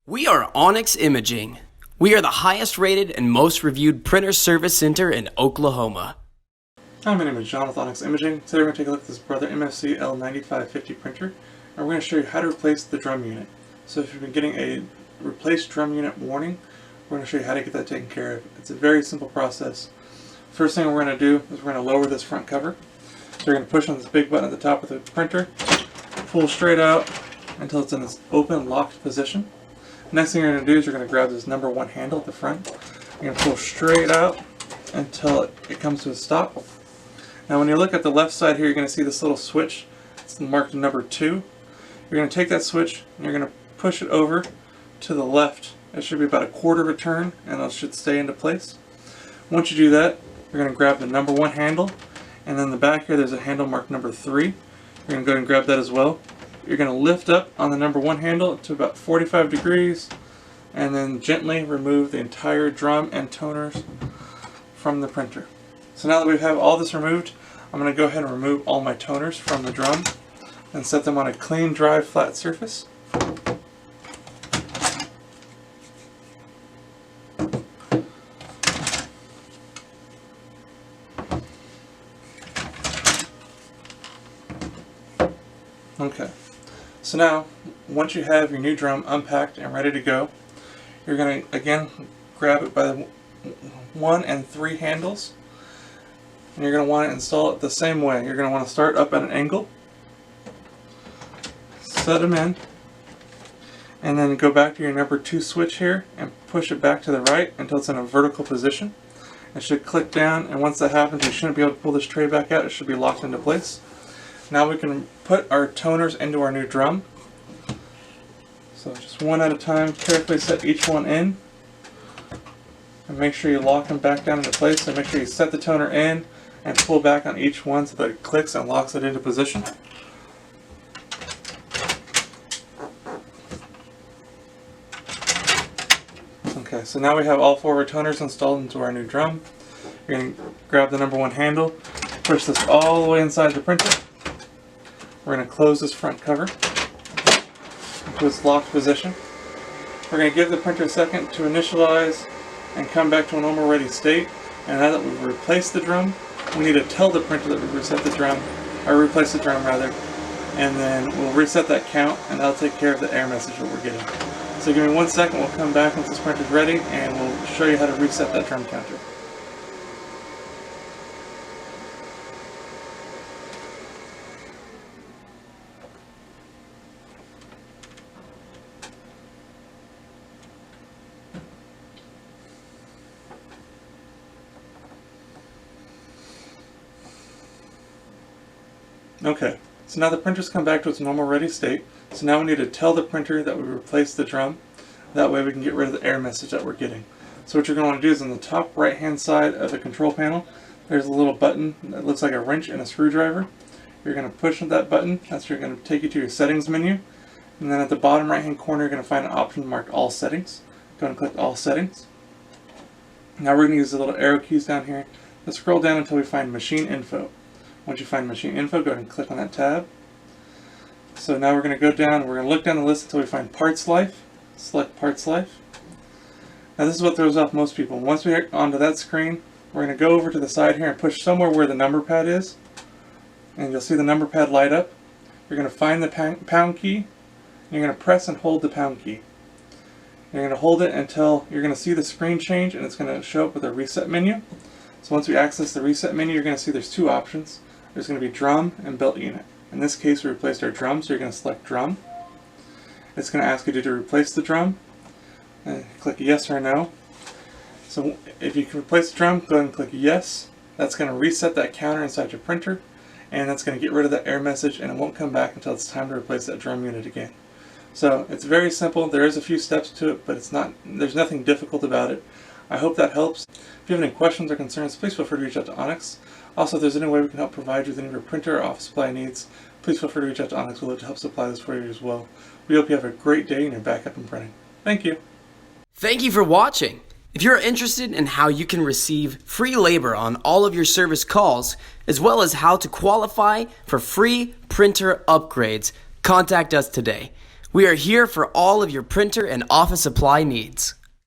We are Onyx Imaging. We are the highest rated and most reviewed printer service center in Oklahoma. Hi, my name is John with Onyx Imaging. Today we're going to take a look at this Brother MFC L9550 printer, and we're going to show you how to replace the drum unit. So if you've been getting a replace drum unit warning, we're going to show you how to get that taken care of. It's a very simple process. First thing we're going to do is we're going to lower this front cover. So you're going to push on this big button at the top of the printer, pull straight out until it's in this open locked position. Next thing you're going to do is you're going to grab this number 1 handle at the front. You're going to pull straight out until it comes to a stop. Now when you look at the left side here, you're going to see this little switch. It's marked number 2. You're going to take that switch and you're going to push it over to the left. It should be about a quarter of a turn and it should stay into place. Once you do that, you're going to grab the number 1 handle, and then the back here there's a handle marked number 3. You're going to go ahead and grab that as well. You're going to lift up on the number 1 handle to about 45 degrees and then gently remove the entire drum and toners from the printer. So now that we have all this removed, I'm going to go ahead and remove all my toners from the drum and set them on a clean, dry, flat surface. Okay. So now, once you have your new drum unpacked and ready to go, you're going to again grab it by the 1 and 3 handles, and you're going to want to install it the same way. You're going to want to start up at an angle, set them in, and then go back to your number 2 switch here and push it back to the right until it's in a vertical position. It should click down, and once that happens you shouldn't be able to pull this tray back out. It should be locked into place. Now we can put our toners into our new drum. So just one at a time, carefully set each one in. And make sure you lock them back down into place. So make sure you set the toner in and pull back on each one so that it clicks and locks it into position. Okay, so now we have all 4 of our toners installed into our new drum. You're going to grab the number 1 handle, push this all the way inside the printer. We're going to close this front cover into its locked position. We're going to give the printer a second to initialize and come back to a normal ready state. And now that we've replaced the drum, we need to tell the printer that we've reset the drum, or replaced the drum rather, and then we'll reset that count and that'll take care of the error message that we're getting. So give me 1 second, we'll come back once this printer's ready and we'll show you how to reset that drum counter. Okay, so now the printer's come back to its normal ready state. So now we need to tell the printer that we replaced the drum. That way we can get rid of the error message that we're getting. So what you're going to want to do is on the top right hand side of the control panel, there's a little button that looks like a wrench and a screwdriver. You're going to push that button. That's going to take you to your settings menu. And then at the bottom right hand corner you're going to find an option marked all settings. Go ahead and click all settings. Now we're going to use the little arrow keys down here. Let's scroll down until we find machine info. Once you find machine info, go ahead and click on that tab. So now we're going to go down and we're going to look down the list until we find parts life. Select parts life. Now this is what throws off most people. Once we get onto that screen, we're going to go over to the side here and push somewhere where the number pad is. And you'll see the number pad light up. You're going to find the pound key. And you're going to press and hold the pound key. You're going to hold it until you're going to see the screen change and it's going to show up with a reset menu. So once we access the reset menu, you're going to see there's 2 options. There's going to be drum and belt unit. In this case we replaced our drum, so you're going to select drum. It's going to ask you to replace the drum. And click yes or no. So if you can replace the drum, go ahead and click yes. That's going to reset that counter inside your printer, and that's going to get rid of that error message, and it won't come back until it's time to replace that drum unit again. So it's very simple. There is a few steps to it, but there's nothing difficult about it. I hope that helps. If you have any questions or concerns, please feel free to reach out to Onyx. Also, if there's any way we can help provide you with any of your printer or office supply needs, please feel free to reach out to Onyx. We'd love to help supply this for you as well. We hope you have a great day and you're back up and printing. Thank you. Thank you for watching. If you're interested in how you can receive free labor on all of your service calls, as well as how to qualify for free printer upgrades, contact us today. We are here for all of your printer and office supply needs.